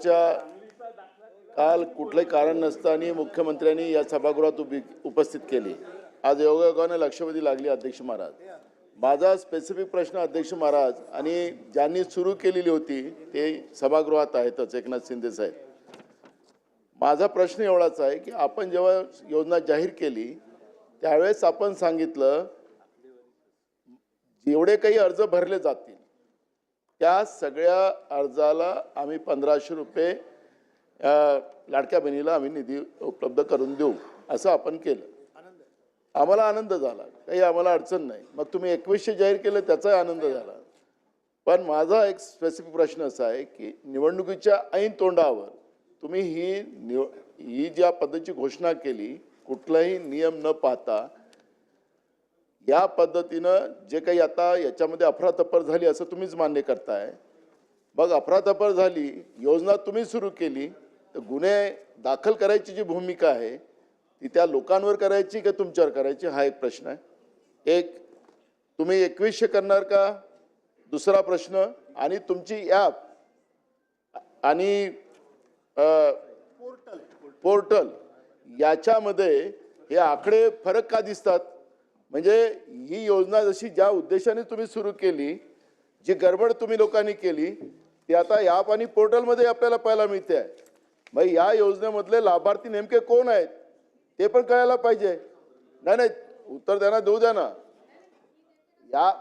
काँग्रेसच्या काल कुठलंही कारण नसताना मुख्यमंत्र्यांनी या सभागृहात उपस्थित केली। आज योगायोगाने लक्षवेधी लागली अध्यक्ष महाराज। माझा स्पेसिफिक प्रश्न अध्यक्ष महाराज आणि ज्यांनी सुरू केलेली होती ते सभागृहात आहेतच, एकनाथ शिंदे साहेब। माझा प्रश्न एवढाच आहे की आपण जेव्हा योजना जाहीर केली त्यावेळेस आपण सांगितलं जेवढे काही अर्ज भरले जातील त्या सगळ्या अर्जाला आम्ही 1500 रुपये लाडक्या बहिणीला आम्ही निधी उपलब्ध करून देऊ असं आपण केलं। आम्हाला आनंद झाला, काही आम्हाला अडचण नाही। मग तुम्ही 2100 जाहीर केलं त्याचा आनंद झाला। पण माझा एक स्पेसिफिक प्रश्न असा आहे की निवडणुकीच्या ऐन तोंडावर तुम्ही ही ज्या पद्धतीची घोषणा केली कुठलाही नियम न पाहता या पद्धतीनं जे काही आता याच्यामध्ये अफरातफर झाली असं तुम्हीच मान्य करताय। मग अफरातफर झाली, योजना तुम्ही सुरू केली तर गुन्हे दाखल करायची जी भूमिका आहे ती त्या लोकांवर करायची का तुमच्यावर करायची हा एक प्रश्न आहे। एक तुम्ही 2100 करणार का, दुसरा प्रश्न। आणि तुमची ॲप आणि पोर्टल याच्यामध्ये हे आकडे फरक का दिसतात? म्हणजे ही योजना जशी ज्या उद्देशाने तुम्ही सुरू केली, जी गडबड तुम्ही लोकांनी केली ती आता ॲप आणि पोर्टलमध्ये आपल्याला पाहायला मिळते आहे। मग या योजनेमधले लाभार्थी नेमके कोण आहेत ते पण कळायला पाहिजे। नाही उत्तर द्या ना, देऊ द्या ना। या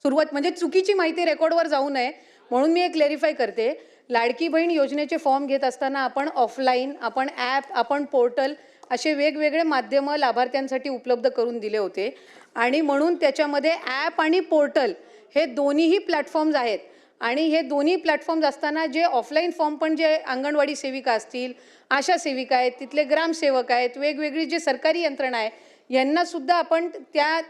सुरुवात म्हणजे चुकीची माहिती रेकॉर्डवर जाऊ नये म्हणून मी एक क्लॅरिफाय करते। लाडकी बहीण योजनेचे फॉर्म घेत असताना आपण ऑफलाईन, आपण ॲप, आपण पोर्टल असे वेगवेगळे माध्यम लाभार्थ्यांसाठी उपलब्ध करून दिले होते आणि म्हणून त्याच्यामध्ये ॲप आणि पोर्टल हे दोन्हीही प्लॅटफॉर्म्स आहेत। आणि हे दोन्ही प्लॅटफॉर्म्स असताना जे ऑफलाईन फॉर्म पण जे अंगणवाडी सेविका असतील, आशा सेविका आहेत, तिथले ग्रामसेवक आहेत, वेगवेगळी जे सरकारी यंत्रणा आहे यांना सुद्धा आपण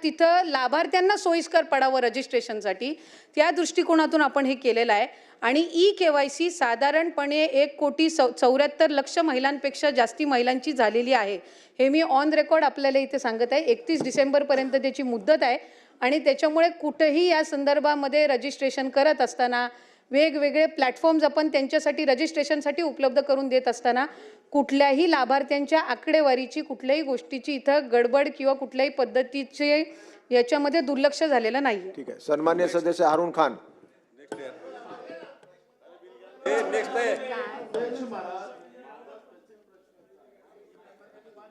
तिथं लाभार्थ्यांना सोयीस्कर पडावं रजिस्ट्रेशनसाठी त्या दृष्टिकोनातून आपण हे केलेलं आहे। आणि ई-KYC साधारणपणे 1,74,00,000 महिलांपेक्षा जास्ती महिलांची झालेली आहे। हे मी ऑन रेकॉर्ड आपल्याला इथे सांगत आहे। 31 डिसेंबरपर्यंत त्याची मुदत आहे आणि त्याच्यामुळे कुठेही या संदर्भामध्ये रजिस्ट्रेशन करत असताना वेगवेगळे प्लॅटफॉर्म्स आपण त्यांच्यासाठी रजिस्ट्रेशनसाठी उपलब्ध करून देत असताना कुठल्याही लाभार्थ्यांच्या आकडेवारीची कुठल्याही गोष्टीची इथं गडबड किंवा कुठल्याही पद्धतीचे याच्यामध्ये दुर्लक्ष झालेलं नाही। ठीक आहे। सन्मान्य सदस्य हारून खान।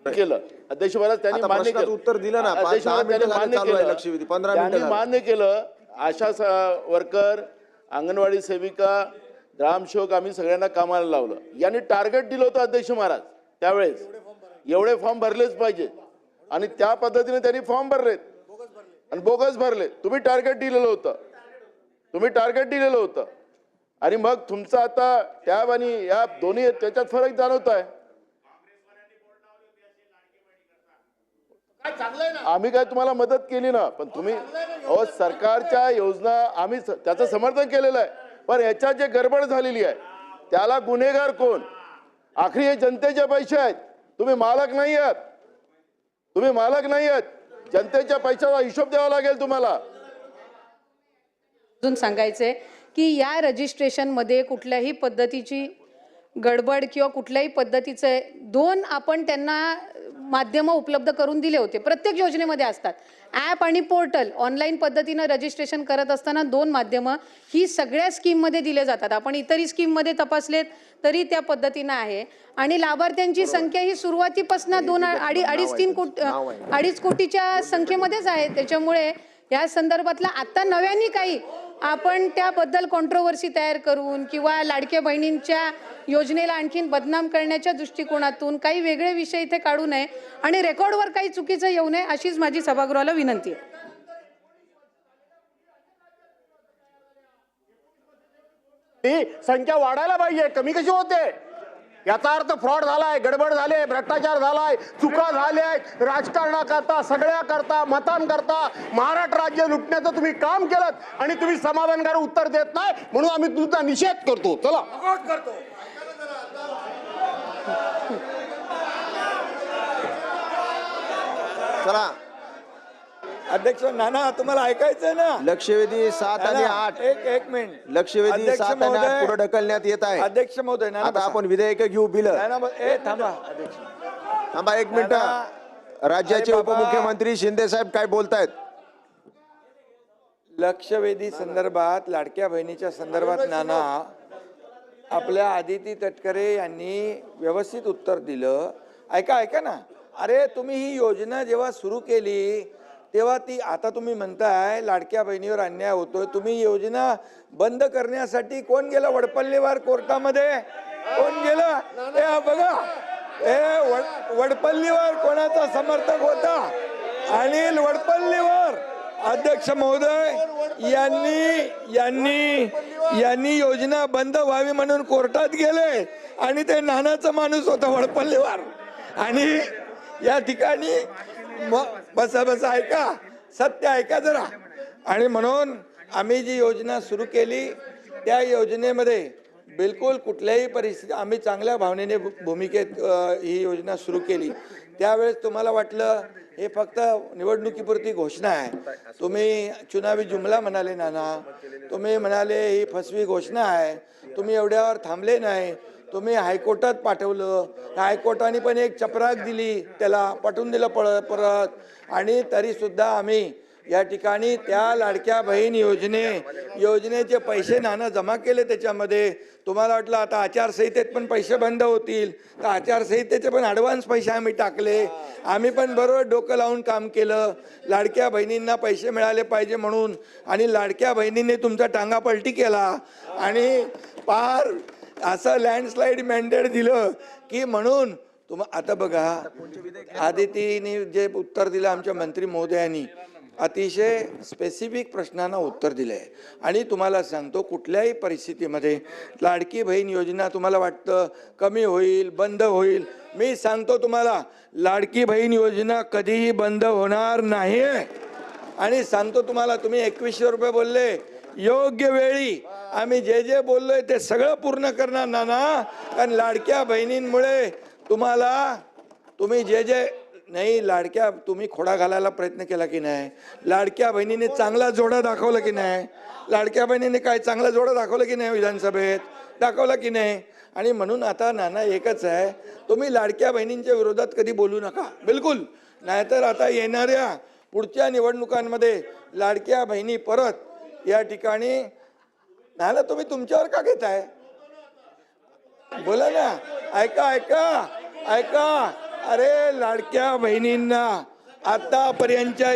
केलं अध्यक्ष महाराज त्यांनी मान्य केलं, उत्तर दिलं ना। अध्यक्ष महाराज त्यांनी मान्य केलं, लक्षवेधी 15 त्यांनी मिनिटं मान्य केलं। आशा वर्कर, अंगणवाडी सेविका, ग्रामसेवक आम्ही सगळ्यांना कामाला लावलं। यांनी टार्गेट दिलं होतं अध्यक्ष महाराज त्यावेळेस एवढे फॉर्म भरलेच पाहिजे आणि त्या पद्धतीने त्यांनी फॉर्म भरलेत आणि बोगस भरले। तुम्ही टार्गेट दिलेलं होतं, आणि मग तुमचं आता टॅब आणि या दोन्ही त्याच्यात फरक जाणवत आहे। आम्ही काय तुम्हाला मदत केली ना, पण तुम्ही सरकारच्या योजना आम्ही त्याचं समर्थन केलेलं आहे। पण याच्यात जे गडबड झालेली आहे त्याला गुन्हेगार कोण? आखरी हे जनतेचे पैसे आहेत, तुम्ही मालक नाही आहात, जनतेच्या पैशाचा हिशोब द्यावा लागेल तुम्हाला। अजून सांगायचंय की या रजिस्ट्रेशनमध्ये कुठल्याही पद्धतीची गडबड किंवा कुठल्याही पद्धतीचे दोन आपण त्यांना माध्यम उपलब्ध करून दिले होते। प्रत्येक योजनेमध्ये असतात ॲप आणि पोर्टल। ऑनलाईन पद्धतीने रजिस्ट्रेशन करत असताना दोन माध्यम ही सगळ्या स्कीममध्ये दिले जातात। आपण इतरही स्कीममध्ये तपासलेत तरी त्या पद्धतीने आहे आणि लाभार्थ्यांची संख्या ही सुरुवातीपासून 2.5-3 कोटीच्या संख्येमध्येच आहे। त्याच्यामुळे या संदर्भातला आता नव्याने काही आपण त्याबद्दल कॉन्ट्रोवर्सी तयार करून किंवा लाडक्या बहिणींच्या योजनेला आणखीन बदनाम करण्याच्या दृष्टिकोनातून काही वेगळे विषय इथे काढू नये आणि रेकॉर्डवर काही चुकीचं येऊ नये अशीच माझी सभागृहाला विनंती आहे। ही संख्या वाढायला पाहिजे, कमी कशी होते? याचा अर्थ फ्रॉड झालाय, गडबड झाले, भ्रष्टाचार झालाय, चुका झाल्या, राजकारणाकरता, सगळ्याकरता, मतांकरता महाराष्ट्र राज्य लुटण्याचं तुम्ही काम केलं आणि तुम्ही समाधानकारक उत्तर देत नाही म्हणून आम्ही तुमचा निषेध करतो। चला चला अध्यक्ष नाना तुम्हाला ऐकायचंय ना? लक्षवेधी 7 आणि 8 एक मिनिट. लक्षवेधी अध्यक्ष 7 आणि 8 महोदय, पुढे ढकलण्यात येत आहे. अध्यक्ष महोदय नाना आता बसा. आपण विधेयक घेऊ बिल. थांबा अध्यक्ष. थांबा 1 मिनिट. राज्याचे अरे बाबा. उपमुख्यमंत्री शिंदे साहेब काय बोलतायत? लक्षवेधी संदर्भात लाडक्या बहिणीच्या संदर्भात नाना आपल्या आदिती तटकरे यांनी व्यवस्थित उत्तर दिलं. ऐका ना. अरे तुम्ही ही योजना जेव्हा सुरू केली तेव्हा ती आता तुम्ही म्हणताय लाडक्या बहिणीवर अन्याय होतोय. तुम्ही योजना बंद करण्यासाठी कोण गेलं वडपल्लीवर कोर्टामध्ये? कोण गेलं? हे बघा, वडपल्लीवर कोणाचा समर्थक होता? अनिल वडपल्लीवर. अध्यक्ष महोदय यांनी योजना बंद व्हावी म्हणून कोर्टात गेले आणि ते नानाचा माणूस होता वडपल्लीवर. आणि या ठिकाणी बसा ऐका, सत्य ऐका जरा. आणि म्हणून आम्ही जी योजना सुरू केली त्या योजनेमध्ये बिलकुल कुठल्याही परिस्थिती आम्ही चांगल्या भावनेने भूमिकेत ही योजना सुरू केली. त्यावेळेस तुम्हाला वाटलं हे फक्त निवडणुकीपुरती घोषणा आहे. तुम्ही चुनावी जुमला म्हणाले नाना. तुम्ही म्हणाले ही फसवी घोषणा आहे. तुम्ही एवढ्यावर थांबले नाही. तुम्ही हायकोर्टात पाठवलं. हायकोर्टाने पण एक चपराक दिली, त्याला पाठवून दिलं परत. आणि तरीसुद्धा आम्ही या ठिकाणी त्या लाडक्या बहीण योजनेचे पैसे नाना जमा केले त्याच्यामध्ये. तुम्हाला वाटलं आता आचारसंहितेत पण पैसे बंद होतील, तर आचारसंहितेचे पण ॲडव्हान्स पैसे आम्ही टाकले. आम्ही पण बरोबर डोकं लावून काम केलं लाडक्या बहिणींना पैसे मिळाले पाहिजे म्हणून. आणि लाडक्या बहिणींनी तुमचा टांगा पलटी केला आणि पार असं लँडस्लाईड मॅन्डेट दिलं की म्हणून आता बघा आदितीने जे उत्तर दिलं आमच्या मंत्री महोदयांनी अतिशय स्पेसिफिक प्रश्नांना उत्तर दिलं आहे. आणि तुम्हाला सांगतो कुठल्याही परिस्थितीमध्ये लाडकी बहीण योजना तुम्हाला वाटतं कमी होईल, बंद होईल, मी सांगतो तुम्हाला लाडकी बहीण योजना कधीही बंद होणार नाही. आणि सांगतो तुम्हाला, तुम्ही 2100 रुपये बोलले, योग्य वेळी आम्ही जे जे बोललोय ते सगळं पूर्ण करणार नाना. कारण लाडक्या बहिणींमुळे तुम्ही जे नाही लाडक्या तुम्ही खोडा घालायला प्रयत्न केला की नाही? लाडक्या बहिणीने चांगला जोडा दाखवला की नाही? लाडक्या बहिणीने काय चांगला जोडा दाखवला की नाही? विधानसभेत दाखवला की नाही? आणि म्हणून आता नाना एकच आहे, तुम्ही लाडक्या बहिणींच्या विरोधात कधी बोलू नका बिलकुल. नाहीतर आता येणाऱ्या पुढच्या निवडणुकांमध्ये लाडक्या बहिणी परत या ठिकाणी नाना तुम्ही तुमच्यावर का घेताय? बोला ना. ऐका. अरे लाडक्या बहिणींना आतापर्यंतच्या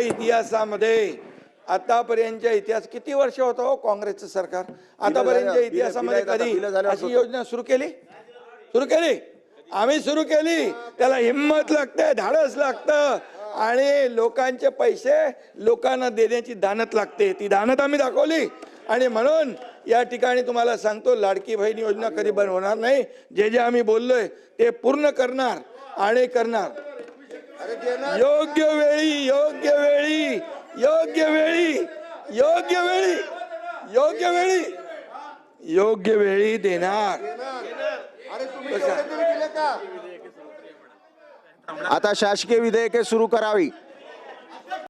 इतिहास किती वर्ष होतं हो काँग्रेसचं सरकार? आतापर्यंतच्या इतिहासामध्ये कधी अशी योजना सुरू केली? आम्ही सुरू केली. त्याला हिंमत लागते, धाडस लागतं आणि लोकांचे पैसे लोकांना देण्याची दानत लागते. ती दानत आम्ही दाखवली. आणि म्हणून या ठिकाणी तुम्हाला सांगतो लाडकी बहीण योजना कधी बंद होणार नाही. जे जे आम्ही बोललोय ते पूर्ण करणार आणि करणार. योग्य वेळी देणार. आता शासकीय विधेयके सुरू करावी.